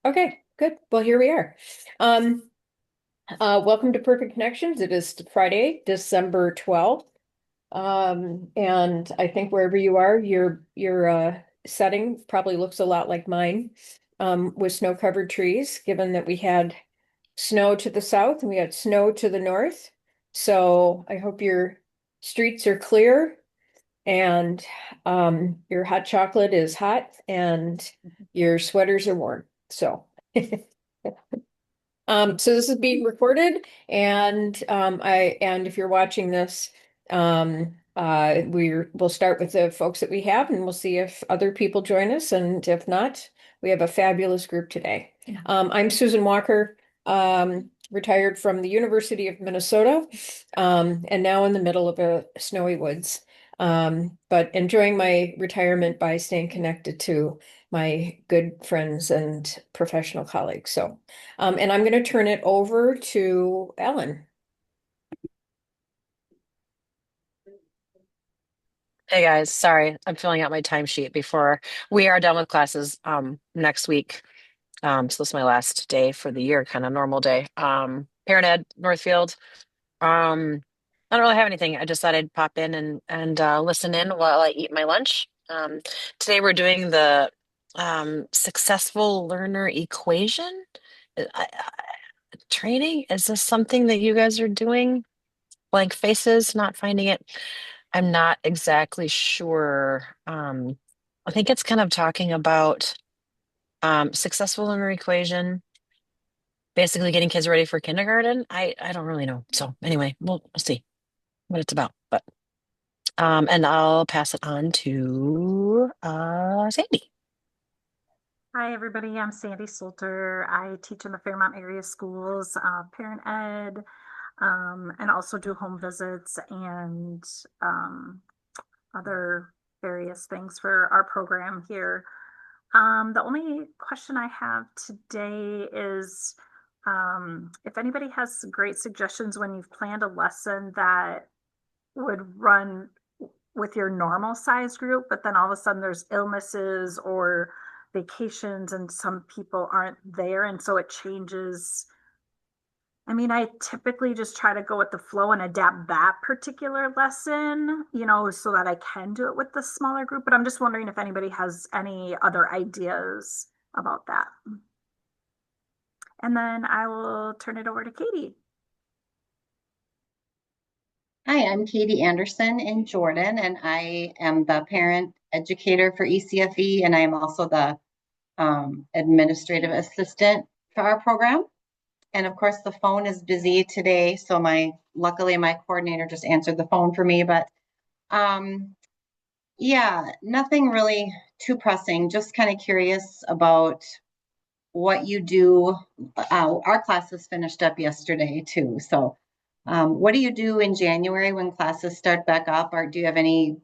Okay, good. Well, here we are. Um, Welcome to Perfect Connections. It is Friday, December 12th. And I think wherever you are, your setting probably looks a lot like mine, with snow-covered trees, given that we had snow to the south and we had snow to the north. So I hope your streets are clear and your hot chocolate is hot and your sweaters are warm. So so this is being recorded, and if you're watching this, we'll start with the folks that we have, and we'll see if other people join us, and if not, we have a fabulous group today. I'm Susan Walker, retired from the University of Minnesota, and now in the middle of a snowy woods. But enjoying my retirement by staying connected to my good friends and professional colleagues. So. And I'm going to turn it over to Ellen. Hey guys, sorry, I'm filling out my timesheet before we are done with classes next week. So this is my last day for the year, kind of normal day. Parent Ed, Northfield. I don't really have anything. I just thought I'd pop in and listen in while I eat my lunch. Today we're doing the successful learner equation. Training. Is this something that you guys are doing? Blank faces, not finding it. I'm not exactly sure. I think it's kind of talking about successful learner equation, basically getting kids ready for kindergarten. I don't really know. So anyway, we'll see what it's about. But and I'll pass it on to Sandy. Hi, everybody. I'm Sandy Salter. I teach in the Fairmont area schools, parent ed, and also do home visits and other various things for our program here. The only question I have today is if anybody has great suggestions when you've planned a lesson that would run with your normal size group, but then all of a sudden there's illnesses or vacations and some people aren't there. And so it changes. I mean, I typically just try to go with the flow and adapt that particular lesson, so that I can do it with the smaller group. But I'm just wondering if anybody has any other ideas about that. And then I will turn it over to Katie. Hi, I'm Katie Anderson in Jordan, and I am the parent educator for ECFE, and I am also the administrative assistant for our program. And of course, the phone is busy today, so luckily my coordinator just answered the phone for me. But yeah, nothing really too pressing. Just kind of curious about what you do. Our classes finished up yesterday too, so. What do you do in January when classes start back up? Or do you have anything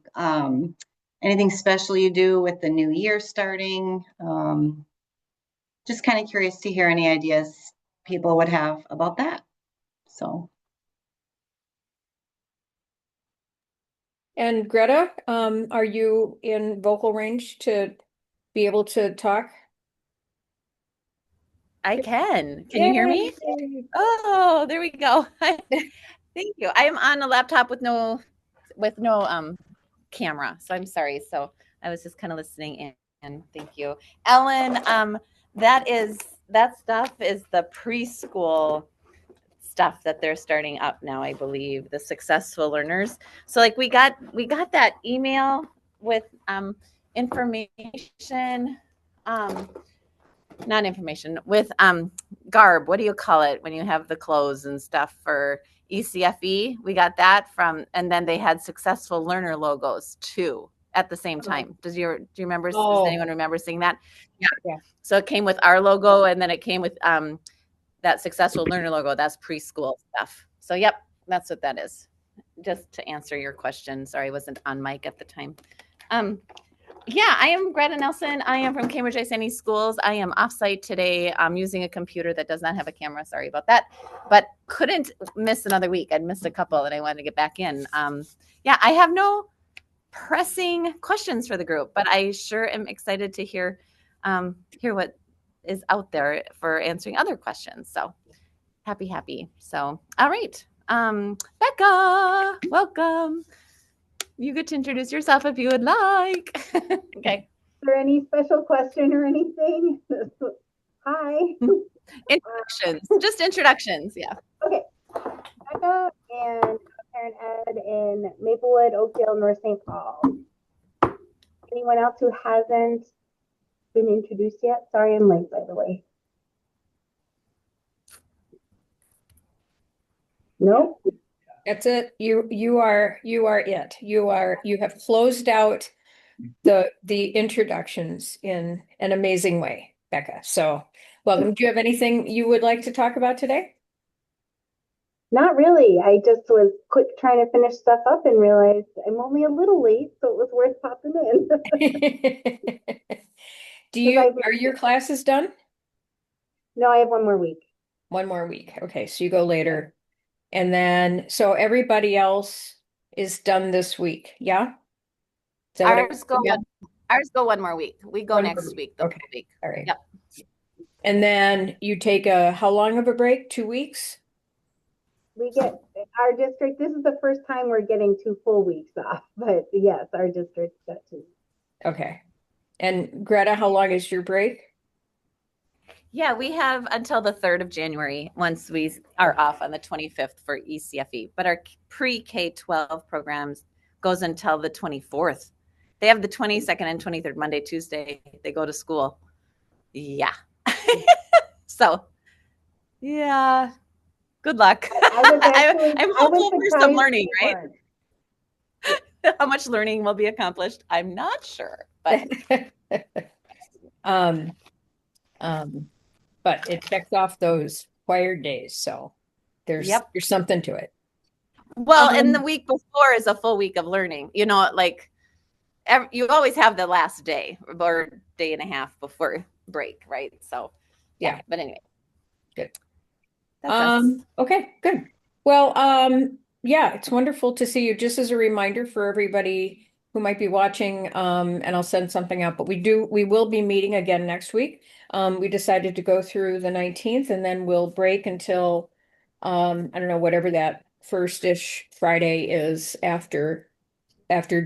special you do with the new year starting? Just kind of curious to hear any ideas people would have about that. So, And Greta, are you in vocal range to be able to talk? I can. Can you hear me? Yay! Oh, there we go. Thank you. I am on a laptop with no camera, so I'm sorry. So I was just kind of listening in. And thank you, Ellen. That stuff is the preschool stuff that they're starting up now, I believe, the successful learners. So like we got that email with information, not information, with garb. What do you call it when you have the clothes and stuff for ECFE? We got that from, and then they had successful learner logos too at the same time. Do you remember? Does anyone remember seeing that? Yeah. So it came with our logo, and then it came with that successful learner logo. That's preschool stuff. So yep, that's what that is. Just to answer your question. Sorry, I wasn't on mic at the time. Yeah, I am Greta Nelson. I am from Cambridge ISD Schools. I am offsite today. I'm using a computer that does not have a camera. Sorry about that, but couldn't miss another week. I'd missed a couple and I wanted to get back in. Yeah, I have no pressing questions for the group, but I sure am excited to hear what is out there for answering other questions. So happy. So, all right. Becca, welcome. You get to introduce yourself if you would like. Okay. Is there any special question or anything? Hi. Introductions, just introductions. Yeah. Okay. Becca and Parent Ed in Maplewood, Oakdale, North St. Paul. Anyone else who hasn't been introduced yet? Sorry, I'm late, by the way. No? That's it. You are it. You have closed out the introductions in an amazing way, Becca. So welcome. Do you have anything you would like to talk about today? Not really. I just was quick trying to finish stuff up and realized I'm only a little late, so it was worth popping in. Are your classes done? No, I have one more week. One more week. Okay, so you go later. And then, so everybody else is done this week, yeah? Is that Ours go one more week. We go next week. Okay. Week. All right. Yep. And then you take how long of a break? 2 weeks? We get our district, this is the first time we're getting 2 full weeks off, but yes, our district's got 2. Okay. And Greta, how long is your break? Yeah, we have until the 3rd of January once we are off on the 25th for ECFE. But our pre-K-12 programs goes until the 24th. They have the 22nd and 23rd, Monday, Tuesday. They go to school. Yeah. So, yeah. Good luck. I'm hopeful for some learning, right? How much learning will be accomplished? I'm not sure, but but it checks off those required days, so there's something to it. Well, and the week before is a full week of learning. You know, like you always have the last day or day and a half before break, right? So, yeah. But anyway, good. Okay, good. Well, yeah, it's wonderful to see you. Just as a reminder for everybody who might be watching, and I'll send something out, but we will be meeting again next week. We decided to go through the 19th and then we'll break until, I don't know, whatever that first-ish Friday is after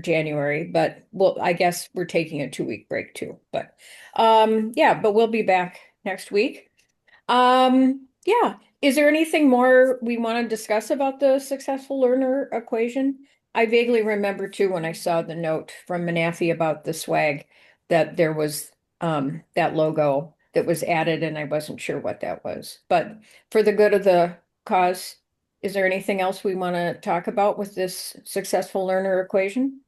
January, but I guess we're taking a 2-week break too, but, yeah, but we'll be back next week. Yeah. Is there anything more we want to discuss about the successful learner equation? I vaguely remember too when I saw the note from Menafee about the swag that there was that logo that was added and I wasn't sure what that was. But for the good of the cause, is there anything else we want to talk about with this successful learner equation?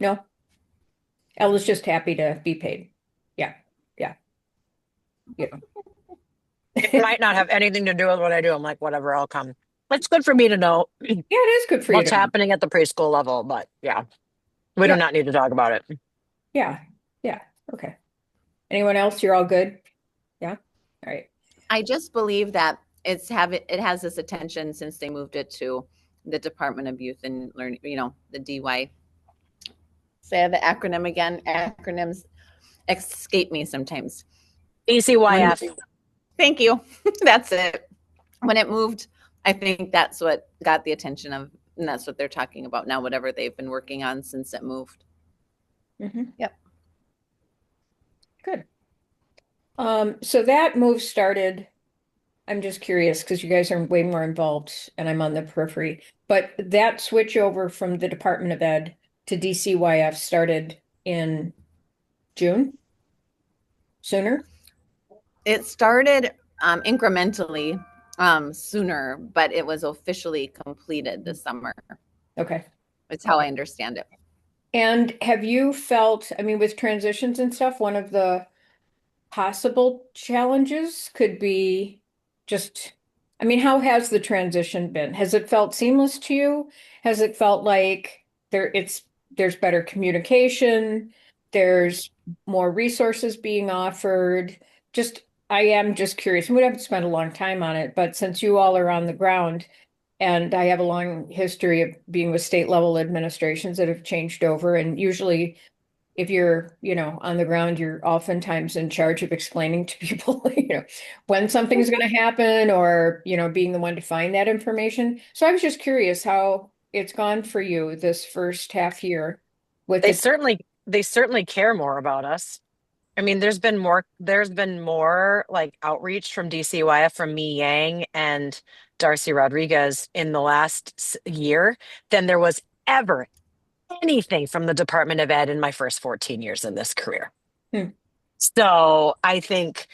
No? Ella's just happy to be paid. Yeah. It might not have anything to do with what I do. I'm like, whatever, I'll come. It's good for me to know. Yeah, it is good for what's you. happening at the preschool level, but yeah, we do not need to talk about it. Yeah. Okay. Anyone else? You're all good? Yeah. All right. I just believe that it has this attention since they moved it to the Department of Youth and Learning, the DY. Say the acronym again. Acronyms escape me sometimes. DCYF. Thank you. That's it. When it moved, I think that's what got the attention of, and that's what they're talking about now, whatever they've been working on since it moved. Mm-hmm. Yep. Good. So that move started, I'm just curious because you guys are way more involved and I'm on the periphery, but that switch over from the Department of Ed to DCYF started in June? Sooner? It started incrementally sooner, but it was officially completed this summer. Okay. It's how I understand it. And have you felt, I mean, with transitions and stuff, one of the possible challenges could be just, I mean, how has the transition been? Has it felt seamless to you? Has it felt like there's better communication, there's more resources being offered? I am just curious, and we haven't spent a long time on it, but since you all are on the ground, and I have a long history of being with state level administrations that have changed over, and usually if you're, on the ground, you're oftentimes in charge of explaining to people, when something's going to happen or, being the one to find that information. So I was just curious how it's gone for you this first half year with They the, certainly care more about us. I mean, there's been more like outreach from DCYF from Mi Yang and Darcy Rodriguez in the last year than there was ever anything from the Department of Ed in my first 14 years in this career. Hmm. So I think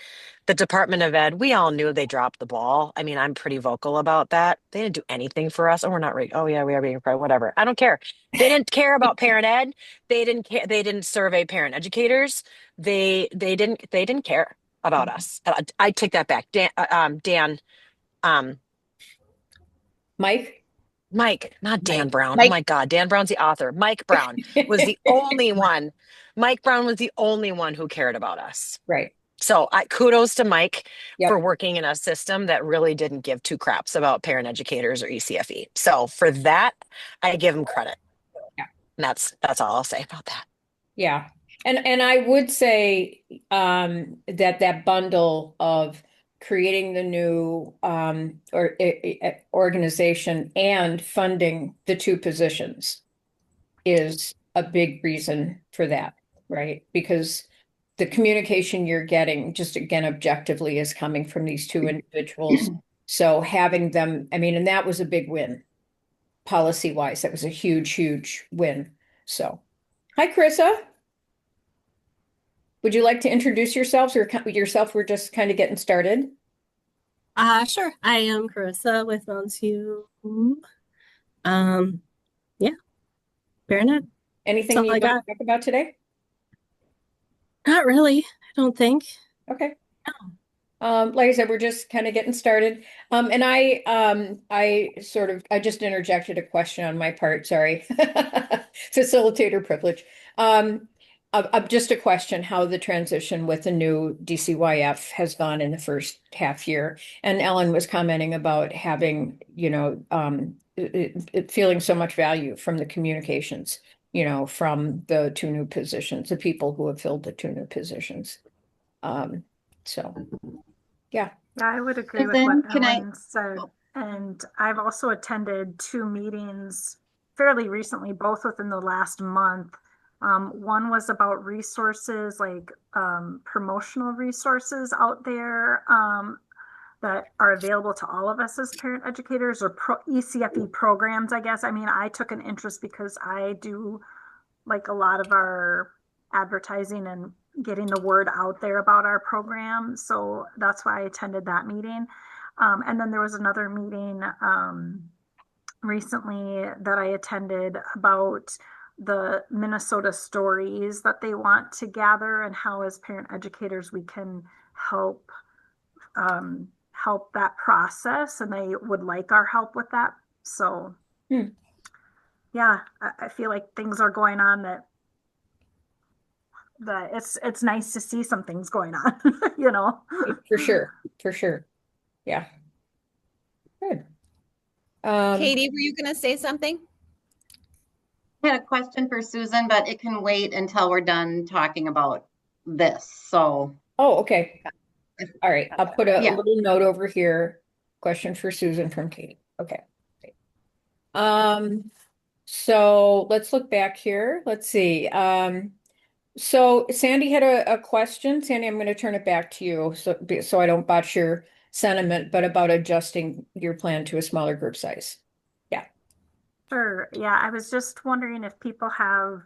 the Department of Ed, we all knew they dropped the ball. I mean, I'm pretty vocal about that. They didn't do anything for us. Oh, we're not ready. Oh, yeah, we are being required. Whatever. I don't care. They didn't care about parent ed. They didn't care. They didn't survey parent educators. They didn't care about us. I take that back. Um, Mike. Mike, not Dan Mike. Brown. Oh Mike, my God, Dan Brown's the author. Mike Brown was the only one. Mike Brown was the only one who cared about us. Right. So kudos to Mike for Yep. working in a system that really didn't give two craps about parent educators or ECFE. So for that, I give him credit. Yeah. And that's all I'll say about that. Yeah. And I would say that bundle of creating the new organization and funding the two positions is a big reason for that, right? Because the communication you're getting, just again, objectively, is coming from these two individuals. So having them, I mean, and that was a big win, policy wise. That was a huge, huge win. So, hi, Carissa. Would you like to introduce yourselves or yourself? We're just kind of getting started. Sure. I am Carissa with Moundsview. Yeah, Baronet. Anything That's all I you'd like got. to talk about today? Not really, I don't think. Okay. Like I said, we're just kind of getting started. And I just interjected a question on my part. Sorry. Facilitator privilege. Just a question, how the transition with the new DCYF has gone in the first half year. And Ellen was commenting about having, feeling so much value from the communications, from the two new positions, the people who have filled the two new positions. So, yeah. Yeah, I would agree with Susan, what can I? Ellen said. And I've also attended two meetings fairly recently, both within the last month. One was about resources, like promotional resources out there that are available to all of us as parent educators, or ECFE programs, I guess. I mean, I took an interest because I do like a lot of our advertising and getting the word out there about our program. So that's why I attended that meeting. And then there was another meeting recently that I attended about the Minnesota stories that they want to gather, and how as parent educators we can help help that process, and they would like our help with that. So yeah, I feel like things are going on that it's nice to see some things going on, For sure. Yeah. Good. Katie, were you going to say something? I had a question for Susan, but it can wait until we're done talking about this. So, Oh, okay. All right. I'll put a Yeah. little note over here. Question for Susan from Katie. Okay. So let's look back here. Let's see. So Sandy had a question. Sandy, I'm going to turn it back to you so I don't botch your sentiment, but about adjusting your plan to a smaller group size. Yeah. Sure. Yeah, I was just wondering if people have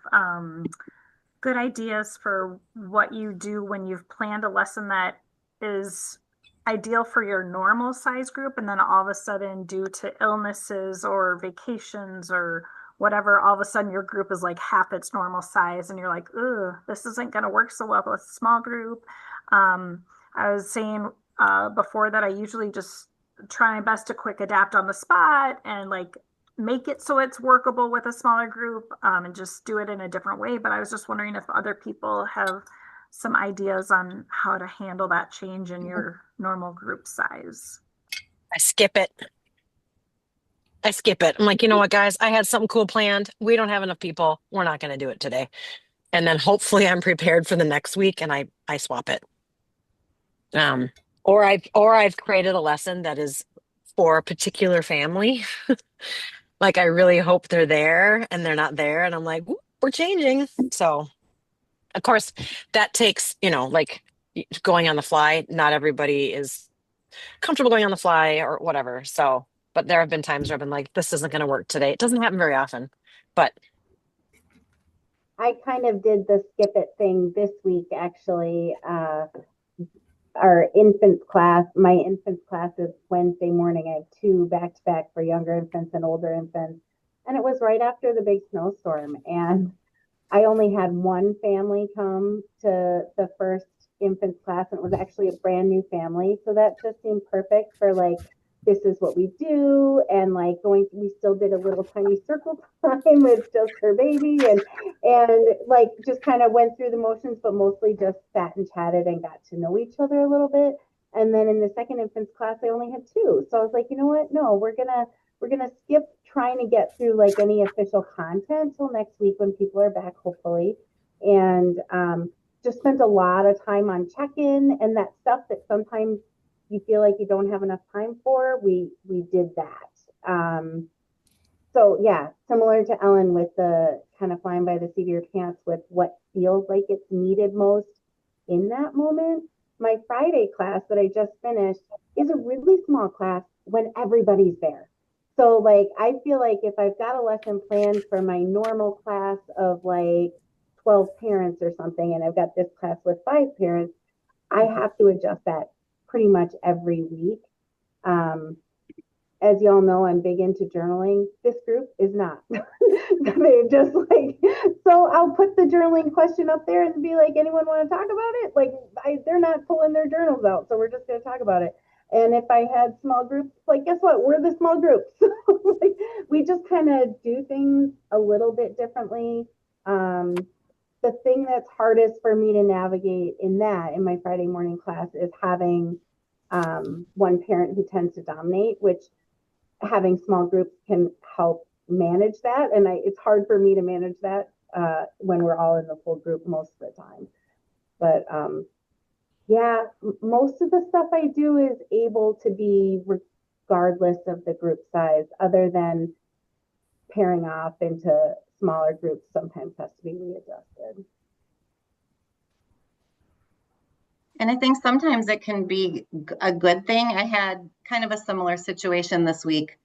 good ideas for what you do when you've planned a lesson that is ideal for your normal size group, and then all of a sudden, due to illnesses or vacations or whatever, all of a sudden your group is like half its normal size, and you're like, ugh, this isn't going to work so well with a small group. I was saying before that I usually just try my best to quick adapt on the spot and like make it so it's workable with a smaller group, and just do it in a different way. But I was just wondering if other people have some ideas on how to handle that change in your normal group size. I skip it. I'm like, you know what, guys? I had something cool planned. We don't have enough people. We're not going to do it today. And then hopefully I'm prepared for the next week and I swap it. Or I've created a lesson that is for a particular family. Like I really hope they're there and they're not there. And I'm like, "Whoop, we're changing." So of course that takes, like going on the fly. Not everybody is comfortable going on the fly or whatever. So, but there have been times where I've been like, this isn't going to work today. It doesn't happen very often, but I kind of did the skip it thing this week, actually. Our infants class, my infants class is Wednesday morning. I have two back to back for younger infants and older infants. And it was right after the big snowstorm. And I only had one family come to the first infants class, and it was actually a brand new family. So that just seemed perfect for like, this is what we do. And like we still did a little tiny circle time with just her baby and like just kind of went through the motions, but mostly just sat and chatted and got to know each other a little bit. And then in the second infants class, I only had two. So I was like, you know what? No, we're gonna skip trying to get through like any official content till next week when people are back, hopefully. And just spent a lot of time on check-in and that stuff that sometimes you feel like you don't have enough time for. We did that. So yeah, similar to Ellen with the kind of flying by the seat of your pants with what feels like it's needed most in that moment. My Friday class that I just finished is a really small class when everybody's there. So like I feel like if I've got a lesson planned for my normal class of like 12 parents or something, and I've got this class with 5 parents, I have to adjust that pretty much every week. Um, as y'all know, I'm big into journaling. This group is not. They just like, so I'll put the journaling question up there and be like, anyone want to talk about it? Like, they're not pulling their journals out, so we're just going to talk about it. And if I had small groups, like, guess what? We're the small groups. Like, we just kind of do things a little bit differently. The thing that's hardest for me to navigate in my Friday morning class is having one parent who tends to dominate, which having small groups can help manage that. And it's hard for me to manage that when we're all in the full group most of the time. But yeah, most of the stuff I do is able to be regardless of the group size, other than pairing off into smaller groups sometimes has to be readjusted. And I think sometimes it can be a good thing. I had kind of a similar situation this week.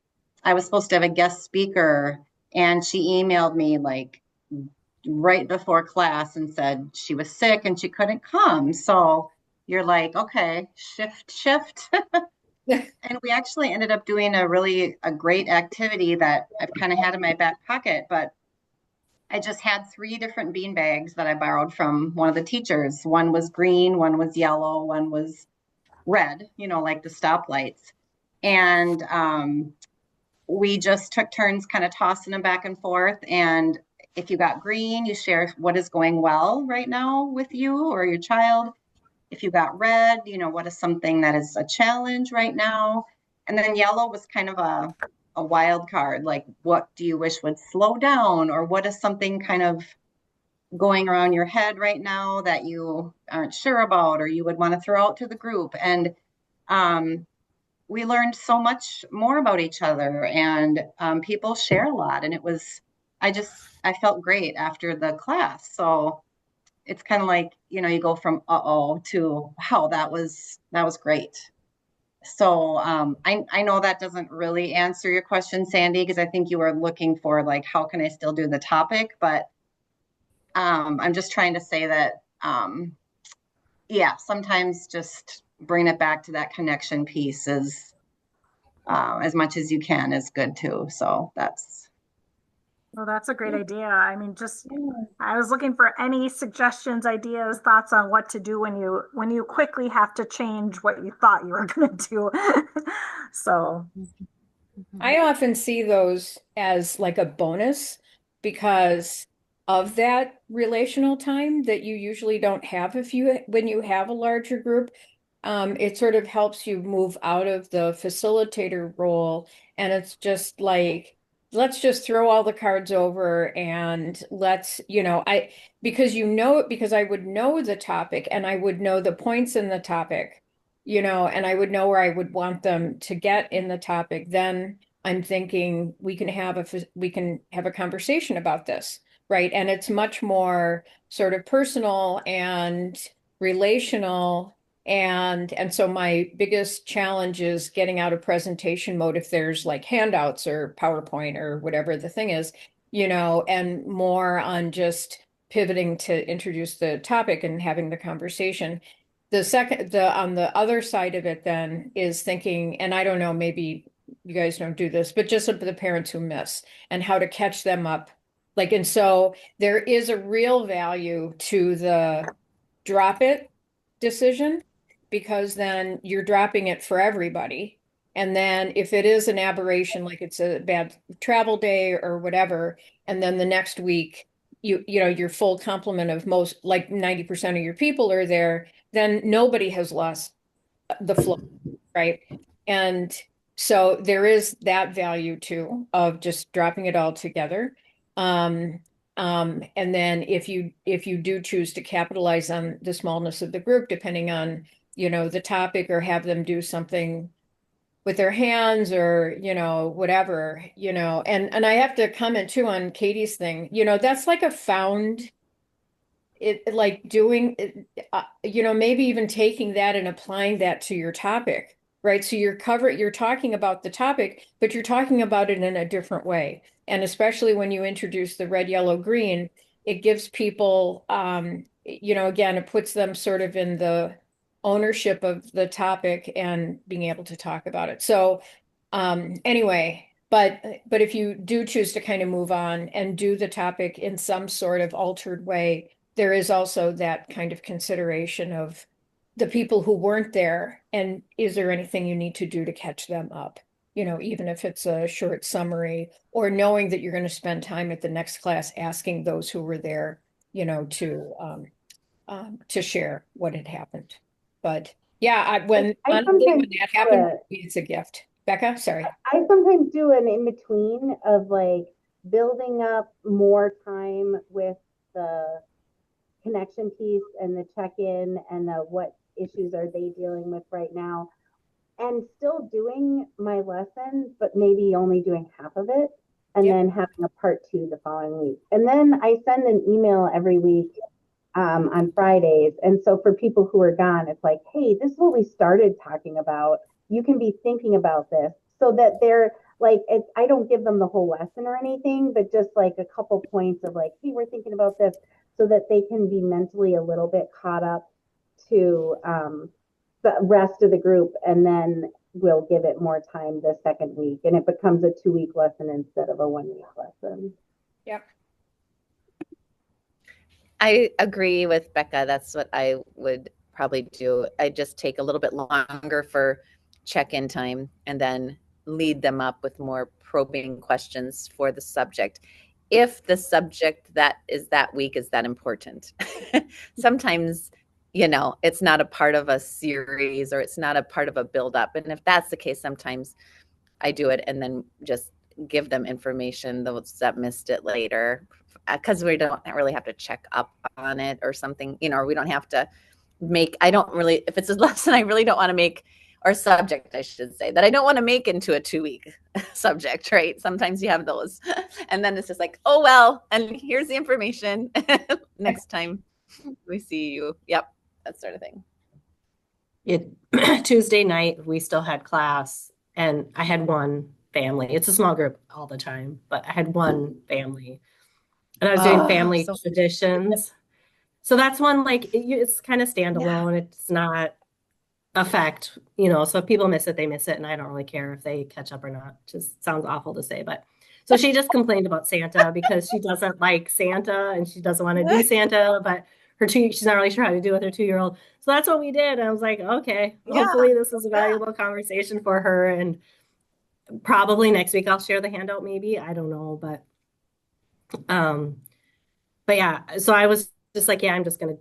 I was supposed to have a guest speaker, and she emailed me like right before class and said she was sick and she couldn't come. So you're like, okay, shift. And we actually ended up doing a great activity that I've kind of had in my back pocket, but I just had 3 different bean bags that I borrowed from one of the teachers. One was green, one was yellow, one was red, like the stoplights. And we just took turns kind of tossing them back and forth. And if you got green, you share what is going well right now with you or your child. If you got red, what is something that is a challenge right now? And then yellow was kind of a wild card, like what do you wish would slow down, or what is something kind of going around your head right now that you aren't sure about or you would want to throw out to the group. And we learned so much more about each other, and people share a lot. And I felt great after the class. So it's kind of like, you go from uh-oh to wow, that was great. So I know that doesn't really answer your question, Sandy, because I think you were looking for like, how can I still do the topic? But I'm just trying to say that, yeah, sometimes just bring it back to that connection piece is as much as you can is good too. So Well, that's a great idea. I mean, I was looking for any suggestions, ideas, thoughts on what to do when you quickly have to change what you thought you were going to do. So, I often see those as like a bonus because of that relational time that you usually don't have when you have a larger group. It sort of helps you move out of the facilitator role, and it's just like let's just throw all the cards over and let's, because I would know the topic and I would know the points in the topic, and I would know where I would want them to get in the topic. Then I'm thinking we can have a conversation about this, right? And it's much more sort of personal and relational. And so my biggest challenge is getting out of presentation mode if there's like handouts or PowerPoint or whatever the thing is, and more on just pivoting to introduce the topic and having the conversation. The on the other side of it then is thinking, and I don't know, maybe you guys don't do this, but just of the parents who miss and how to catch them up. Like, and so there is a real value to the drop it decision, because then you're dropping it for everybody. And then if it is an aberration, like it's a bad travel day or whatever, and then the next week your full complement of most, like 90% of your people are there, then nobody has lost the flow, right? And so there is that value too of just dropping it all together. Um, and then if you do choose to capitalize on the smallness of the group, depending on, the topic, or have them do something with their hands or, whatever, and I have to comment too on Katie's thing, that's like a found it, like doing it, maybe even taking that and applying that to your topic, right? So you're talking about the topic, but you're talking about it in a different way. And especially when you introduce the red, yellow, green, it gives people, again, it puts them sort of in the ownership of the topic and being able to talk about it. So, anyway, but if you do choose to kind of move on and do the topic in some sort of altered way, there is also that kind of consideration of the people who weren't there, and is there anything you need to do to catch them up? Even if it's a short summary, or knowing that you're going to spend time at the next class asking those who were there, to share what had happened. But yeah, I honestly, when sometimes that do happened, it. it's a gift. Becca, sorry. I sometimes do an in between of like building up more time with the connection piece and the check-in and the what issues are they dealing with right now, and still doing my lesson, but maybe only doing half of it, and Yep. then having a part two the following week. And then I send an email every week on Fridays. And so for people who are gone, it's like, hey, this is what we started talking about. You can be thinking about this, so that they're like, I don't give them the whole lesson or anything, but just like a couple points of like, hey, we're thinking about this, so that they can be mentally a little bit caught up to the rest of the group. And then we'll give it more time the second week, and it becomes a 2-week lesson instead of a 1-week lesson. Yep. I agree with Becca. That's what I would probably do. I just take a little bit longer for check-in time and then lead them up with more probing questions for the subject. If the subject that is that week is that important. Sometimes, it's not a part of a series, or it's not a part of a build-up. And if that's the case, sometimes I do it and then just give them information, those that missed it later, because we don't really have to check up on it or something, or we don't have to if it's a lesson I really don't want to make, or subject, I should say, that I don't want to make into a 2-week subject, right? Sometimes you have those. And then it's just like, oh, well, and here's the information. Next time we see you. Yep, that sort of thing. Tuesday night, we still had class, and I had one family. It's a small group all the time, but I had one family, and I was doing family traditions. So that's one, like, it's kind of standalone. Yeah. It's not affect, so if people miss it, they miss it. And I don't really care if they catch up or not. Just sounds awful to say, but so she just complained about Santa because she doesn't like Santa and she doesn't want to do Santa, but she's not really sure how to do it with her 2-year-old. So that's what we did. And I was like, okay, hopefully this is a valuable conversation for her. And probably next week I'll share the handout, maybe. I don't know, but yeah, so I was just like, yeah, I'm just gonna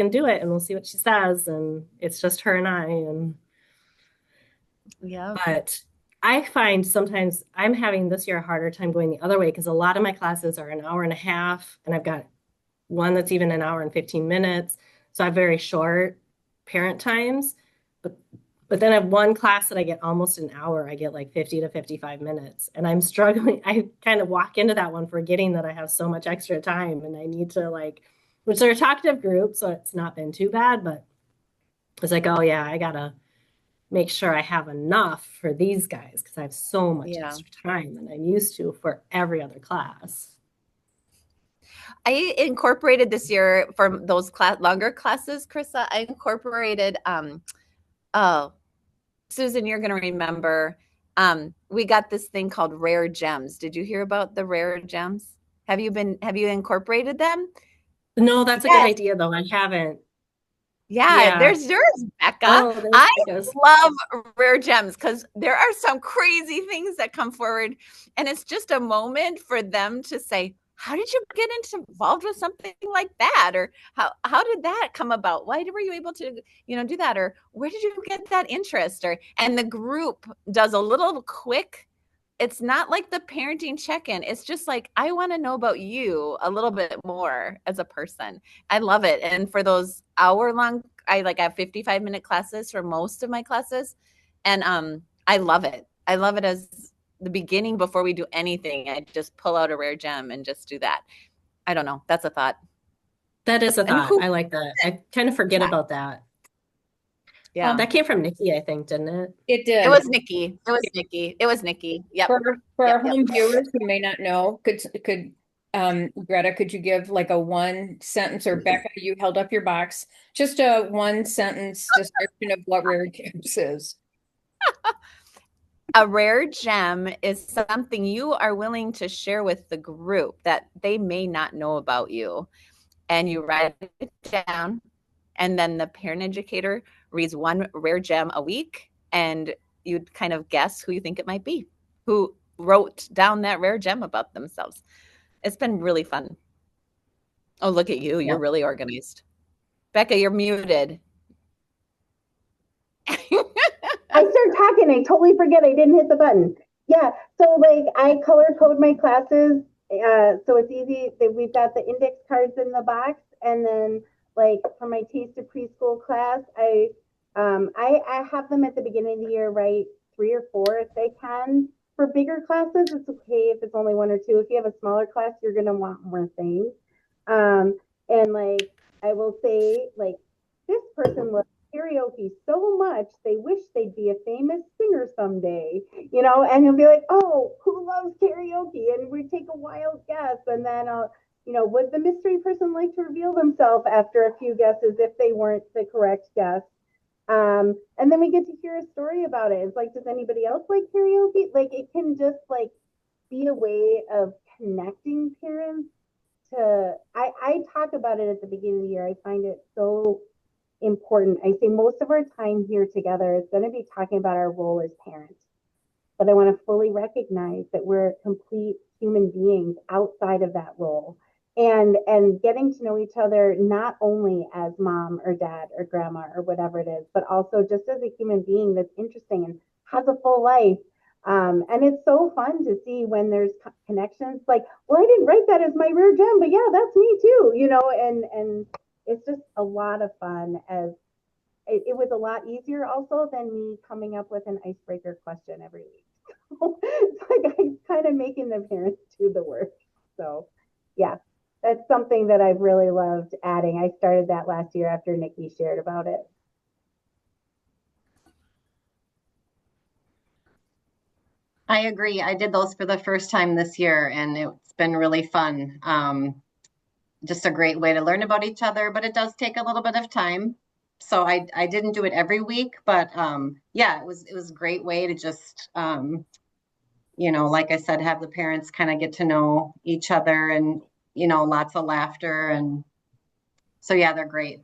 do it, and we'll see what she says. And it's just her and I, and yeah. But I find sometimes I'm having this year a harder time going the other way because a lot of my classes are an hour and a half, and I've got one that's even an hour and 15 minutes. So I have very short parent times. But then I have one class that I get almost an hour. I get like 50 to 55 minutes. And I'm struggling. I kind of walk into that one forgetting that I have so much extra time and I need to which they're a talkative group, so it's not been too bad, but it's like, oh yeah, I gotta make sure I have enough for these guys because I have so much extra time than I'm used to for every other class. I incorporated this year for those longer classes, Krista, I incorporated, oh, Susan, you're going to remember, we got this thing called Rare Gems. Did you hear about the Rare Gems? Have you incorporated them? No, that's a good idea though. I haven't. Yeah, there's yours, Becca. Oh, I love Rare Gems because there are some crazy things that come forward, and it's just a moment for them to say, how did you get involved with something like that? Or how did that come about? Why were you able to, do that? Or where did you get that interest? And the group does a little quick, it's not like the parenting check-in. It's just like, I want to know about you a little bit more as a person. I love it. And for those hour-long, I have 55-minute classes for most of my classes. And I love it. I love it as the beginning before we do anything. I just pull out a Rare Gem and just do that. I don't know. That's a thought. That is a thought. I like that. I kind of forget about that. Yeah. That came from Nikki, I think, didn't it? It did. It was Nikki. It was Nikki. Yep. For our home viewers who may not know, could Greta, could you give like a one sentence, or Becca, you held up your box, just a one sentence description of what Rare Gems is? A rare gem is something you are willing to share with the group that they may not know about you. And you write it down, and then the parent educator reads one rare gem a week, and you'd kind of guess who you think it might be, who wrote down that rare gem about themselves. It's been really fun. Oh, look at you. You're really organized. Becca, you're muted. I start talking, I totally forget I didn't hit the button. Yeah, so I color code my classes, so it's easy. We've got the index cards in the box, and then for my Taste of Preschool class, I have them at the beginning of the year, write 3 or 4 if they can. For bigger classes, it's okay if it's only 1 or 2. If you have a smaller class, you're gonna want more things. And I will say, this person loves karaoke so much they wish they'd be a famous singer someday, and you'll be like, oh, who loves karaoke? And we take a wild guess, and then would the mystery person like to reveal themselves after a few guesses if they weren't the correct guess? And then we get to hear a story about it. It's like, does anybody else like karaoke? It can just be a way of connecting parents to, I talk about it at the beginning of the year. I find it so important. I say most of our time here together is going to be talking about our role as parents, but I want to fully recognize that we're complete human beings outside of that role, and getting to know each other not only as mom or dad or grandma or whatever it is, but also just as a human being that's interesting and has a full life. And it's so fun to see when there's connections, well, I didn't write that as my rare gem, but yeah, that's me too, and it's just a lot of fun. As it was a lot easier also than me coming up with an icebreaker question every week. So it's I'm kind of making the parents do the work. So yeah, that's something that I've really loved adding. I started that last year after Nikki shared about it. I agree. I did those for the first time this year, and it's been really fun. Just a great way to learn about each other, but it does take a little bit of time. So I didn't do it every week, but yeah, it was a great way to just like I said, have the parents kind of get to know each other, and lots of laughter, and so yeah, they're great.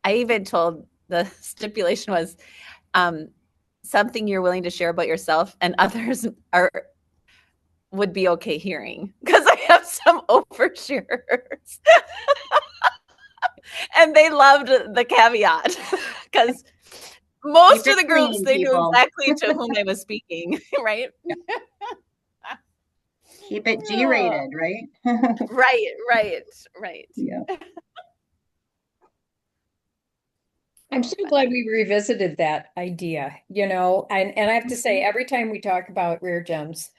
I even told the stipulation was something you're willing to share about yourself and others would be okay hearing, because I have some oversharers. And they loved the caveat because Most Keep of it the groups, clean, they knew people. exactly to whom I was speaking, right? Keep it Oh, G-rated, right? right. Yeah. I'm so glad we revisited that idea, and I have to say, every time we talk about rare gems,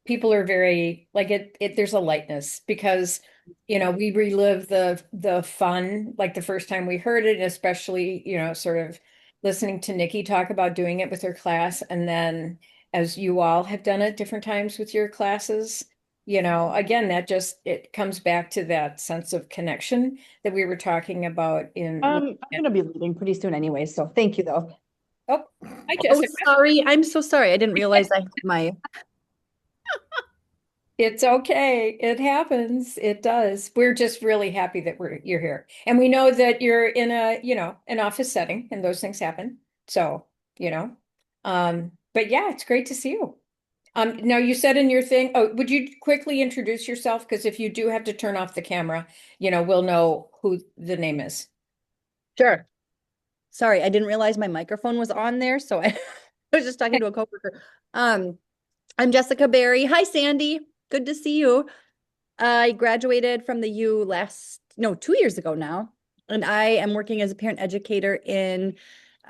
people are very like there's a lightness because, we relive the fun, like the first time we heard it, and especially, sort of listening to Nikki talk about doing it with her class, and then as you all have done it different times with your classes, again, it comes back to that sense of connection that we were talking about I'm gonna be leaving pretty soon anyway, so thank you though. Oh, hi, Oh, Jessica. sorry. I'm so sorry. I didn't realize I had my. It's okay. It happens. It does. We're just really happy that you're here. And we know that you're in an office setting and those things happen. So, but yeah, it's great to see you. Now you said in your thing, oh, would you quickly introduce yourself? Because if you do have to turn off the camera, we'll know who the name is. Sure. Sorry, I didn't realize my microphone was on there, so I was just talking to a coworker. I'm Jessica Berry. Hi, Sandy. Good to see you. I graduated from the U 2 years ago now, and I am working as a parent educator in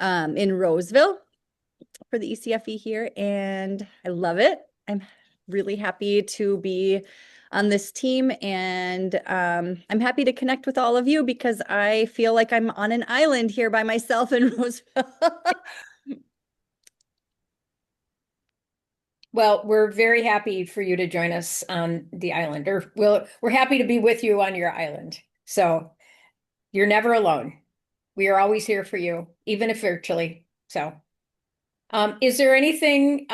Roseville for the ECFE here, and I love it. I'm really happy to be on this team, and I'm happy to connect with all of you because I feel like I'm on an island here by myself in Roseville. Well, we're very happy for you to join us on the island, or we're happy to be with you on your island. So you're never alone. We are always here for you, even if virtually. So, is there anything,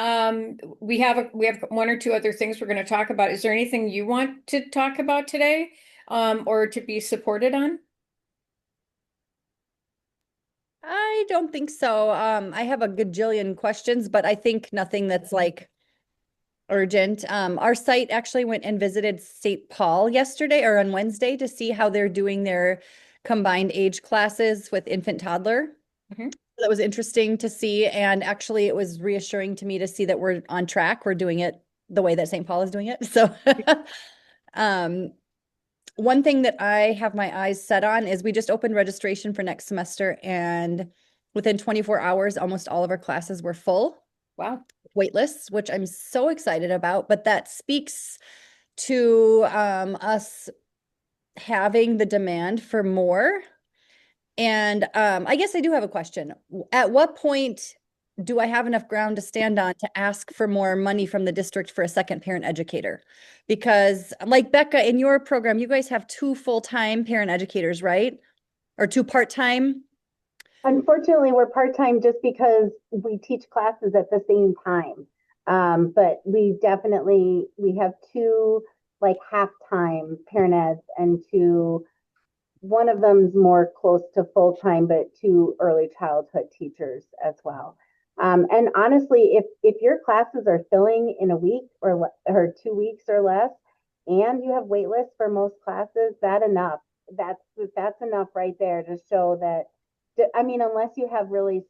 we have one or two other things we're going to talk about. Is there anything you want to talk about today, or to be supported on? I don't think so. I have a gajillion questions, but I think nothing that's like urgent. Our site actually went and visited St. Paul yesterday or on Wednesday to see how they're doing their combined age classes with infant toddler. Mhm. That was interesting to see. And actually, it was reassuring to me to see that we're on track. We're doing it the way that St. Paul is doing it. So, one thing that I have my eyes set on is we just opened registration for next semester, and within 24 hours, almost all of our classes were full. Wow. Wait lists, which I'm so excited about, but that speaks to us having the demand for more. And I guess I do have a question. At what point do I have enough ground to stand on to ask for more money from the district for a second parent educator? Because like Becca, in your program, you guys have 2 full-time parent educators, right? Or 2 part-time? Unfortunately, we're part-time just because we teach classes at the same time. But we have 2 like half-time parent eds and 2, one of them's more close to full-time, but 2 early childhood teachers as well. And honestly, if your classes are filling in a week or 2 weeks or less, and you have wait lists for most classes, that's enough right there to show that. I mean, unless you have really,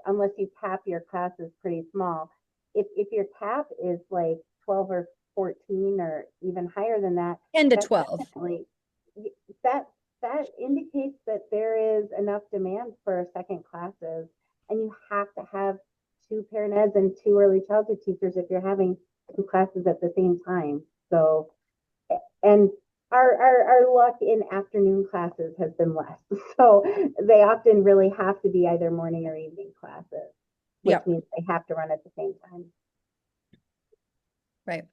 unless you cap your classes pretty small, if your cap is like 12 or 14 or even higher than that, 10 to 12. That that indicates that there is enough demand for second classes, and you have to have 2 parent eds and 2 early childhood teachers if you're having 2 classes at the same time. So, and our luck in afternoon classes has been less. So they often really have to be either morning or evening classes, which means they have to run at the same time. Right.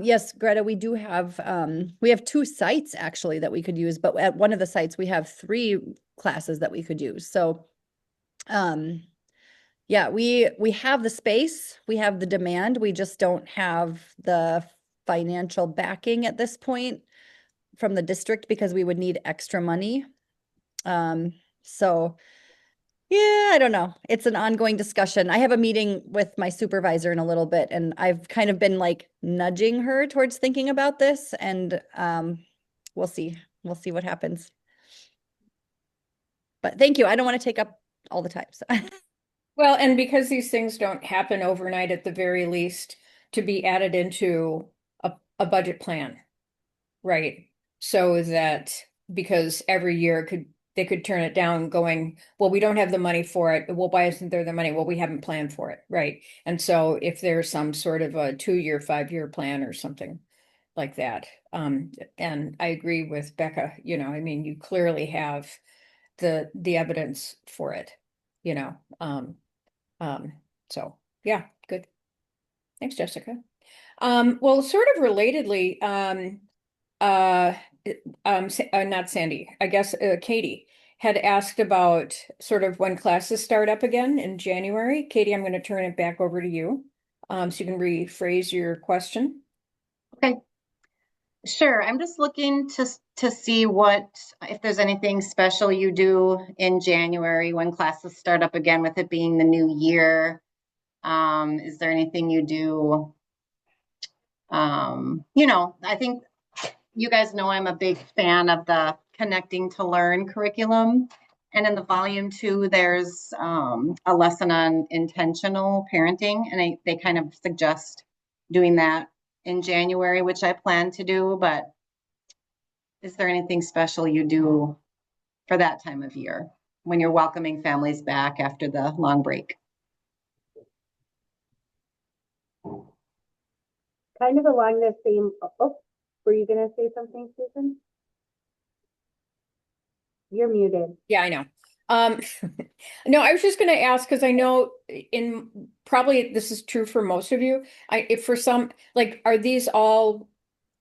Yes, Greta, we do have, we have 2 sites actually that we could use, but at one of the sites we have 3 classes that we could use. So, yeah, we have the space, we have the demand, we just don't have the financial backing at this point from the district because we would need extra money. So yeah, I don't know. It's an ongoing discussion. I have a meeting with my supervisor in a little bit, and I've kind of been like nudging her towards thinking about this, and we'll see. We'll see what happens. But thank you. I don't want to take up all the time. So. Well, and because these things don't happen overnight at the very least, to be added into a budget plan, right? So that because every year they could turn it down going, well, we don't have the money for it. Well, why isn't there the money? Well, we haven't planned for it, right? And so if there's some sort of a 2-year, 5-year plan or something like that, and I agree with Becca, I mean, you clearly have the evidence for it, you know. So yeah, good. Thanks, Jessica. Well, sort of relatedly, uh, not Sandy, I guess, Katie had asked about sort of when classes start up again in January. Katie, I'm going to turn it back over to you, so you can rephrase your question. Okay. Sure. I'm just looking to see if there's anything special you do in January when classes start up again, with it being the new year. Is there anything you do? I think you guys know I'm a big fan of the Connecting to Learn curriculum. And in the volume 2, there's a lesson on intentional parenting, and they kind of suggest doing that in January, which I plan to do. But is there anything special you do for that time of year when you're welcoming families back after the long break? Kind of along the same, were you going to say something, Susan? You're muted. Yeah, I know. No, I was just going to ask because I know probably this is true for most of you. If for some, like, are these all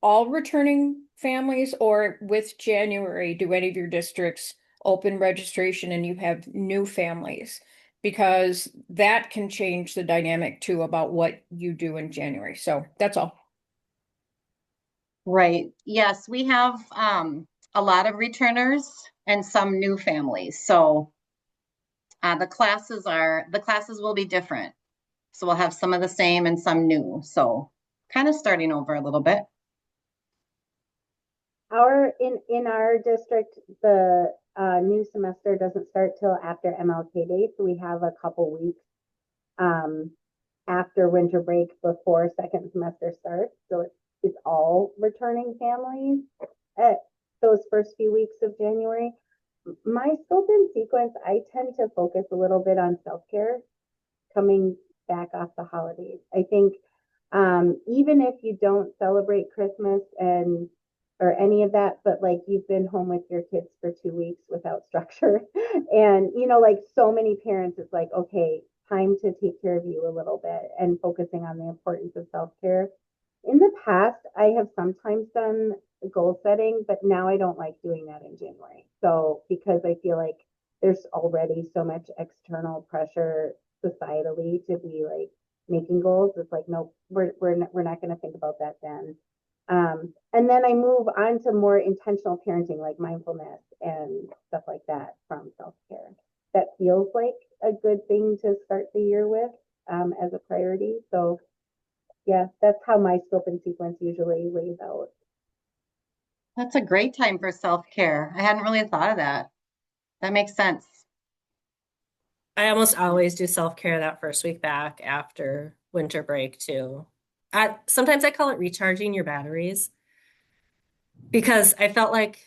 returning families, or with January, do any of your districts open registration and you have new families? Because that can change the dynamic too about what you do in January. So that's all. Right. Yes, we have a lot of returners and some new families. So the classes will be different. So we'll have some of the same and some new. So kind of starting over a little bit. In our district, the new semester doesn't start till after MLK Day, so we have a couple weeks after winter break before second semester starts. So it's all returning families at those first few weeks of January. My scope and sequence, I tend to focus a little bit on self-care coming back off the holidays. I think even if you don't celebrate Christmas or any of that, but like you've been home with your kids for 2 weeks without structure, and like so many parents, it's like, okay, time to take care of you a little bit and focusing on the importance of self-care. In the past, I have sometimes done goal setting, but now I don't like doing that in January. So because I feel like there's already so much external pressure societally to be like making goals, it's like, nope, we're not going to think about that then. And then I move on to more intentional parenting, like mindfulness and stuff like that from self-care. That feels like a good thing to start the year with as a priority. So yeah, that's how my scope and sequence usually lays out. That's a great time for self-care. I hadn't really thought of that. That makes sense. I almost always do self-care that first week back after winter break too. Sometimes I call it recharging your batteries, because I felt like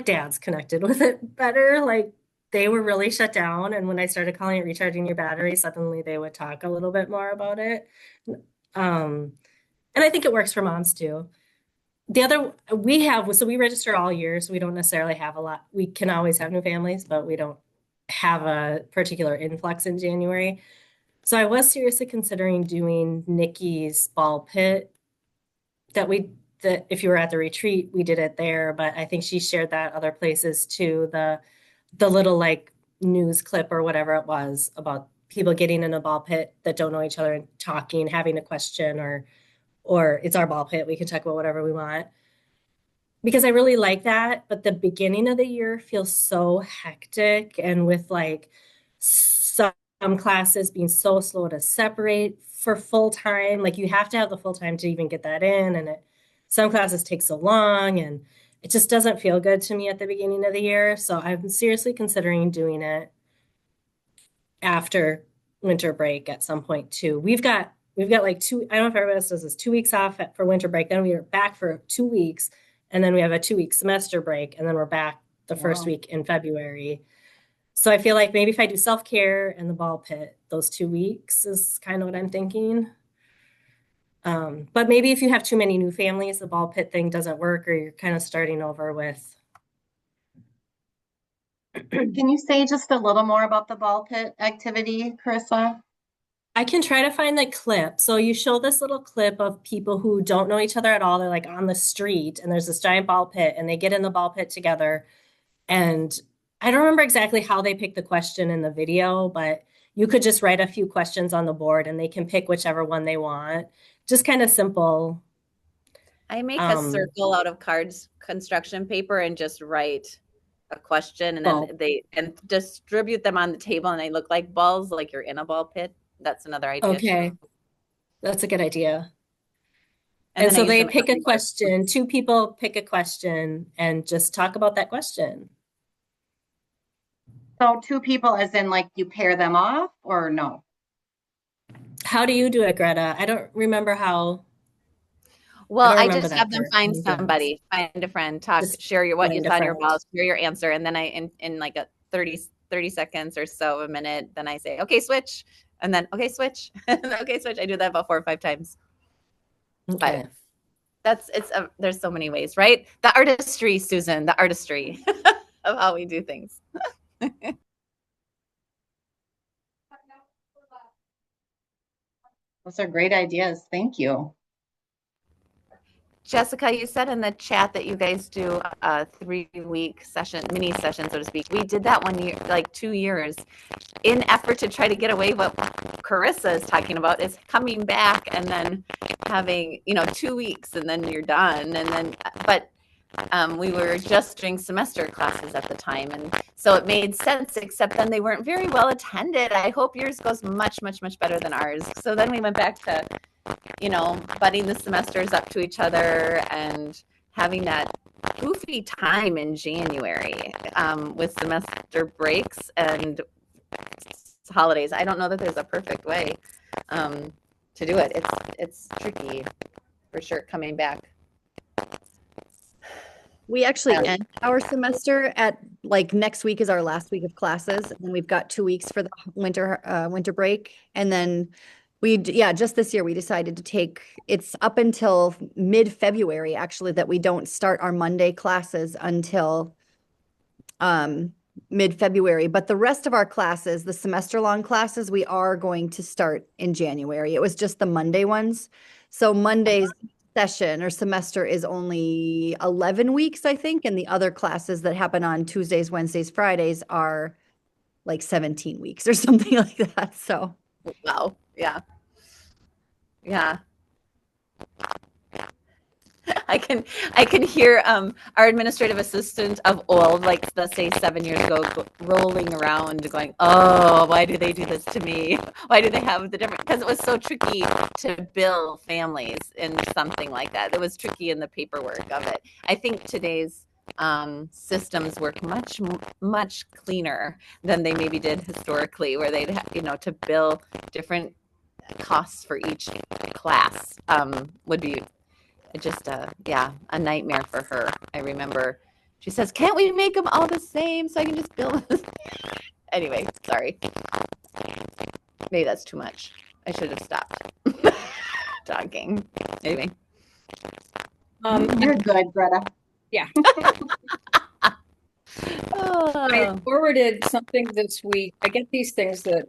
dads connected with it better. Like they were really shut down, and when I started calling it recharging your batteries, suddenly they would talk a little bit more about it. And I think it works for moms too. We register all year, so we don't necessarily have a lot. We can always have new families, but we don't have a particular influx in January. So I was seriously considering doing Nikki's ball pit that if you were at the retreat, we did it there, but I think she shared that other places too. The little like news clip or whatever it was about people getting in a ball pit that don't know each other and talking, having a question, or it's our ball pit, we can talk about whatever we want. Because I really like that, but the beginning of the year feels so hectic, and with like some classes being so slow to separate for full time, like you have to have the full time to even get that in, and some classes take so long, and it just doesn't feel good to me at the beginning of the year. So I'm seriously considering doing it after winter break at some point too. We've got like I don't know if everybody else does this, 2 weeks off for winter break. Then we are back for 2 weeks. And then we have a 2 week semester break. And then we're back the first week in February. So I feel like maybe if I do self-care and the ball pit, those 2 weeks is kind of what I'm thinking. But maybe if you have too many new families, the ball pit thing doesn't work, or you're kind of starting over with. Can you say just a little more about the ball pit activity, Carissa? I can try to find the clip. So you show this little clip of people who don't know each other at all. They're like on the street and there's this giant ball pit and they get in the ball pit together. And I don't remember exactly how they pick the question in the video, but you could just write a few questions on the board and they can pick whichever one they want. Just kind of simple. I make a circle out of cards, construction paper, and just write a question, and then they distribute them on the table, and they look like balls, like you're in a ball pit. That's another idea. Okay, that's a good idea. And so they pick a question. 2 people pick a question and just talk about that question. So 2 people, as in like you pair them off, or no? How do you do it, Greta? I don't remember how. Well, I just have them find somebody, find a friend, talk, share what you saw in your balls, share your answer. And then in like a 30 seconds or so, a minute, then I say, okay, switch. And then, okay, switch. Okay, switch. I do that about 4 or 5 times. Okay. But there's so many ways, right? The artistry, Susan, the artistry of how we do things. Those are great ideas. Thank you. Jessica, you said in the chat that you guys do a 3-week session, mini session, so to speak. We did that 1 year, like 2 years, in effort to try to get away what Carissa is talking about, is coming back and then having, 2 weeks and then you're done. And then, but we were just doing semester classes at the time. And so it made sense, except then they weren't very well attended. I hope yours goes much, much, much better than ours. So then we went back to butting the semesters up to each other and having that goofy time in January with semester breaks and holidays. I don't know that there's a perfect way to do it. It's tricky for sure coming back. We actually end our semester at like next week is our last week of classes, and we've got 2 weeks for the winter break, and then just this year we decided to take, it's up until mid-February actually that we don't start our Monday classes until mid-February, but the rest of our classes, the semester-long classes, we are going to start in January. It was just the Monday ones. So Monday's session or semester is only 11 weeks, I think, and the other classes that happen on Tuesdays, Wednesdays, Fridays are like 17 weeks or something like that. So wow. Yeah. I can hear our administrative assistant of old, like let's say 7 years ago, rolling around going, oh, why do they do this to me? Why do they have the different? Because it was so tricky to bill families in something like that. It was tricky in the paperwork of it. I think today's systems work much, much cleaner than they maybe did historically, where they'd to bill different costs for each class would be just a nightmare for her. I remember she says, can't we make them all the same so I can just bill them? Anyway, sorry. Maybe that's too much. I should have stopped talking. Anyway. You're good, Greta. Yeah. Oh. I forwarded something this week. I get these things that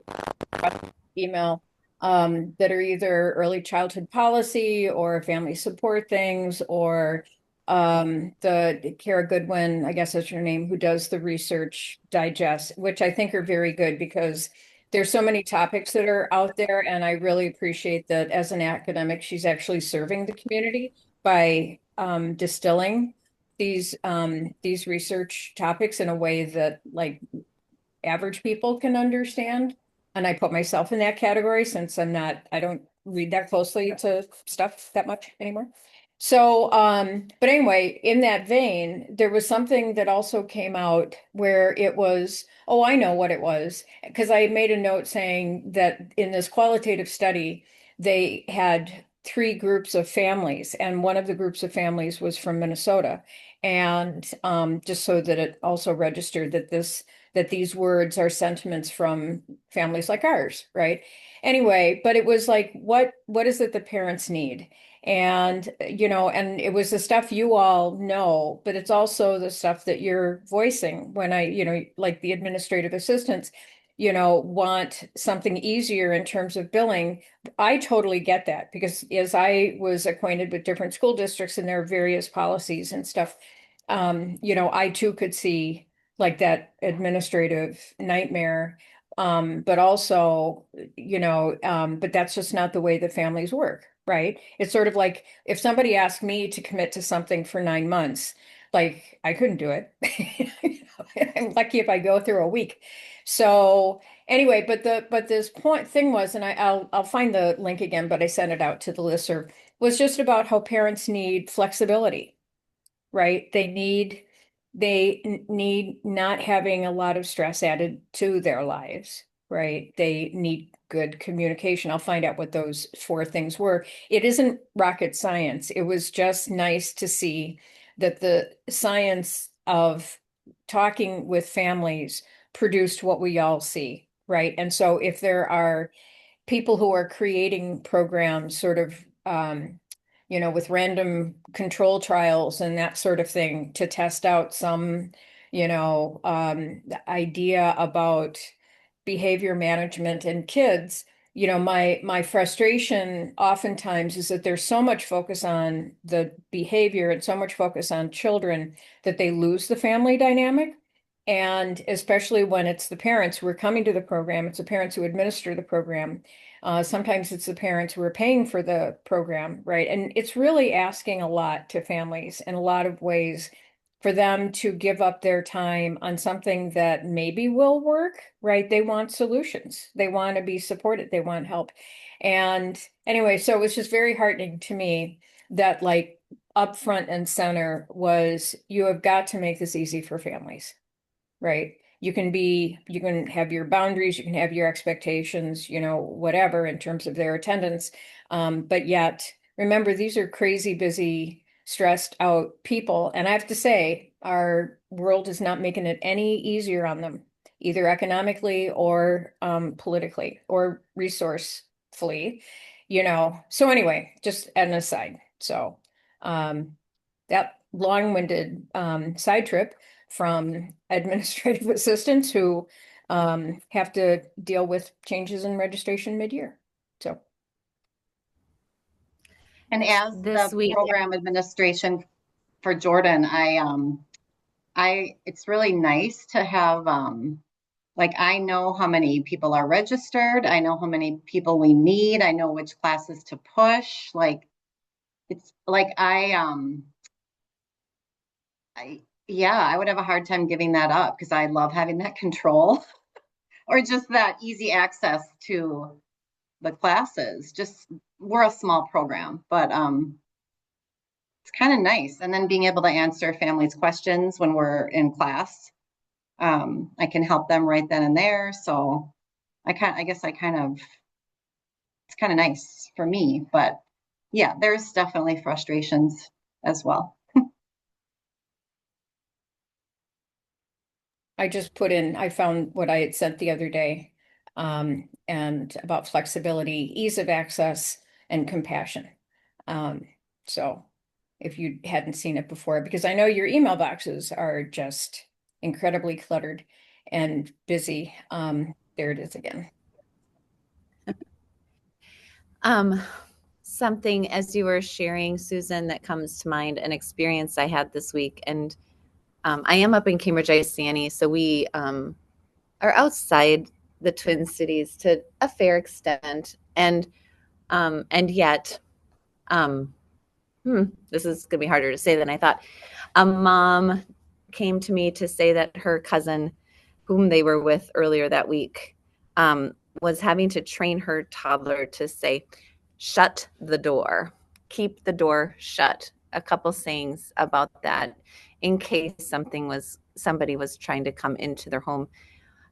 email that are either early childhood policy or family support things, or the Kara Goodwin, I guess that's her name, who does the research digest, which I think are very good because there's so many topics that are out there. And I really appreciate that as an academic, she's actually serving the community by distilling these research topics in a way that like average people can understand. And I put myself in that category since I don't read that closely to stuff that much anymore. So, but anyway, in that vein, there was something that also came out where it was, oh, I know what it was, because I made a note saying that in this qualitative study, they had three groups of families, and one of the groups of families was from Minnesota. And just so that it also registered that that these words are sentiments from families like ours, right? Anyway, but it was like, what is it the parents need? And, and it was the stuff you all know, but it's also the stuff that you're voicing when like the administrative assistants, want something easier in terms of billing. I totally get that because as I was acquainted with different school districts and their various policies and stuff, I too could see like that administrative nightmare. But also, but that's just not the way the families work, right? It's sort of like if somebody asked me to commit to something for 9 months, like I couldn't do it. I'm lucky if I go through a week. So anyway, but this point thing was, and I'll find the link again, but I sent it out to the listserv, was just about how parents need flexibility, right? They need not having a lot of stress added to their lives, right? They need good communication. I'll find out what those four things were. It isn't rocket science. It was just nice to see that the science of talking with families produced what we all see, right? And so if there are people who are creating programs sort of with random control trials and that sort of thing to test out some idea about behavior management in kids. My frustration oftentimes is that there's so much focus on the behavior and so much focus on children that they lose the family dynamic. And especially when it's the parents who are coming to the program, it's the parents who administer the program. Sometimes it's the parents who are paying for the program, right? And it's really asking a lot to families in a lot of ways for them to give up their time on something that maybe will work, right? They want solutions. They want to be supported. They want help. And anyway, so it was just very heartening to me that like up front and center was you have got to make this easy for families, right? You can have your boundaries, you can have your expectations, whatever in terms of their attendance. But yet, remember, these are crazy busy, stressed out people. And I have to say, our world is not making it any easier on them, either economically or politically or resourcefully, So anyway, just an aside. So that long-winded side trip from administrative assistants who have to deal with changes in registration mid-year. So, And as This the week, program administration for Jordan, it's really nice to have, like, I know how many people are registered. I know how many people we need. I know which classes to push. Like, it's like yeah, I would have a hard time giving that up because I love having that control or just that easy access to the classes. Just we're a small program, but it's kind of nice. And then being able to answer families' questions when we're in class, I can help them right then and there. So it's kind of nice for me. But yeah, there's definitely frustrations as well. I found what I had sent the other day, and about flexibility, ease of access, and compassion. So if you hadn't seen it before, because I know your email boxes are just incredibly cluttered and busy. There it is again. Something as you were sharing, Susan, that comes to mind, an experience I had this week. And I am up in Cambridge, Isani, so we are outside the Twin Cities to a fair extent. And yet, this is going to be harder to say than I thought. A mom came to me to say that her cousin, whom they were with earlier that week, was having to train her toddler to say, "Shut the door. keep the door shut. A couple sayings about that in case somebody was trying to come into their home.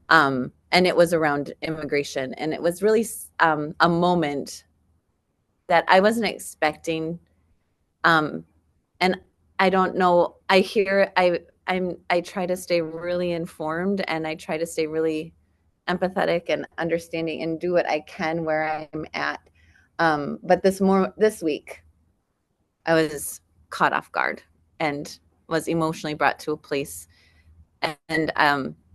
And it was around immigration. And it was really a moment that I wasn't expecting. And I don't know, I try to stay really informed, and I try to stay really empathetic and understanding and do what I can where I'm at. But this week, I was caught off guard and was emotionally brought to a place, and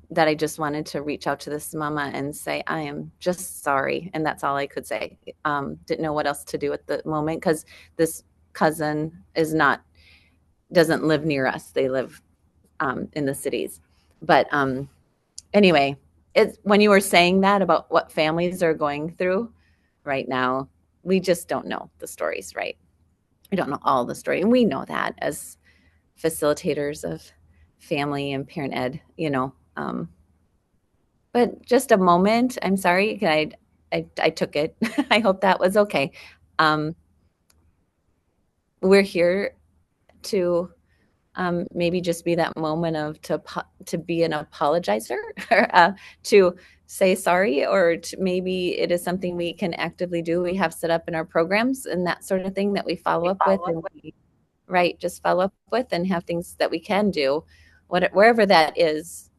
that I just wanted to reach out to this mama and say, I am just sorry. And that's all I could say. Didn't know what else to do at the moment, because this cousin doesn't live near us. They live in the cities. But anyway, it's when you were saying that about what families are going through right now, we just don't know the stories, right? We don't know all the story. And we know that as facilitators of family and parent ed, but just a moment. I'm sorry. I took it. I hope that was okay. We're here to maybe just be that moment of to be an apologizer, or to say sorry, or maybe it is something we can actively do. We have set up in our programs and that sort of thing that we follow up with, and just follow up with, and have things that we can do, wherever that is,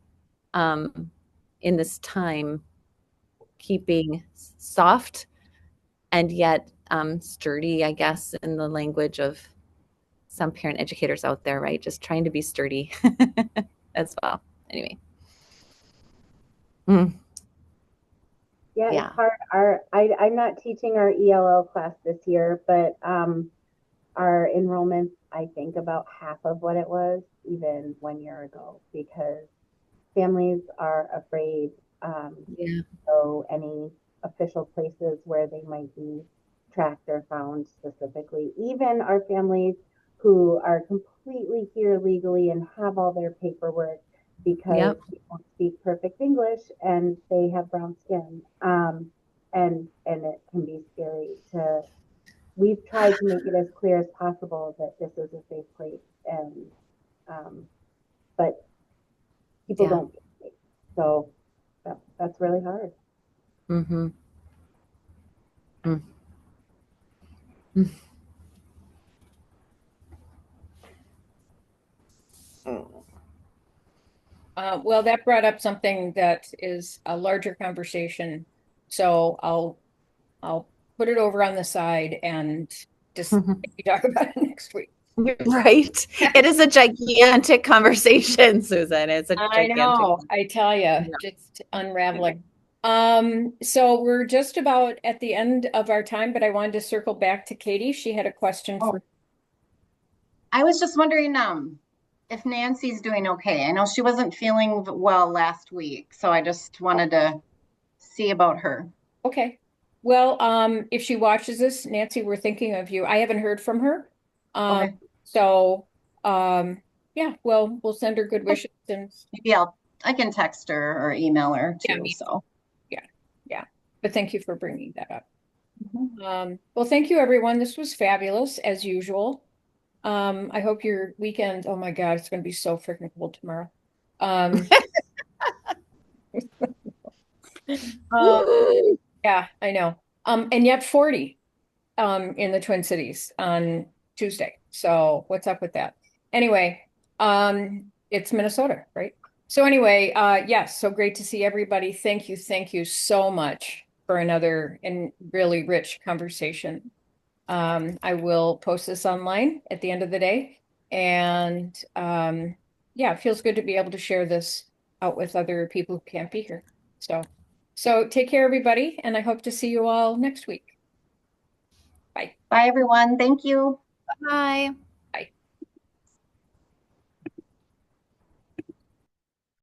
in this time, keeping soft and yet sturdy, I guess, in the language of some parent educators out there, right? Just trying to be sturdy as well. Anyway. Yeah, it's hard. I'm not teaching our ELL class this year, but our enrollment's, I think, about half of what it was even 1 year ago, because families are afraid to go any official places where they might be tracked or found specifically. Even our families who are completely here legally and have all their paperwork, because they don't speak perfect English and they have brown skin. And it can be scary to, we've tried to make it as clear as possible that this is a safe place, and but people don't get safe. So that's really hard. Mm-hmm. Well, that brought up something that is a larger conversation. So I'll put it over on the side and just maybe talk about it next week. Right. It is a gigantic conversation, Susan. It's a gigantic. I know, I tell you, just unraveling. So we're just about at the end of our time, but I wanted to circle back to Katie. She had a question for. I was just wondering if Nancy's doing okay. I know she wasn't feeling well last week, so I just wanted to see about her. Okay. Well, if she watches this, Nancy, we're thinking of you. I haven't heard from her. Okay. So, yeah, well, we'll send her good wishes, and maybe I can text her or email her too. So yeah. But thank you for bringing that up. Well, thank you, everyone. This was fabulous as usual. I hope your weekend. Oh my God, it's going to be so freaking cold tomorrow. Yeah, I know. And yet 40 in the Twin Cities on Tuesday. So what's up with that? Anyway, it's Minnesota, right? So anyway, yes, so great to see everybody. Thank you so much for another and really rich conversation. I will post this online at the end of the day. And yeah, it feels good to be able to share this out with other people who can't be here. So take care, everybody, and I hope to see you all next week. Bye. Bye, everyone. Thank you. Bye.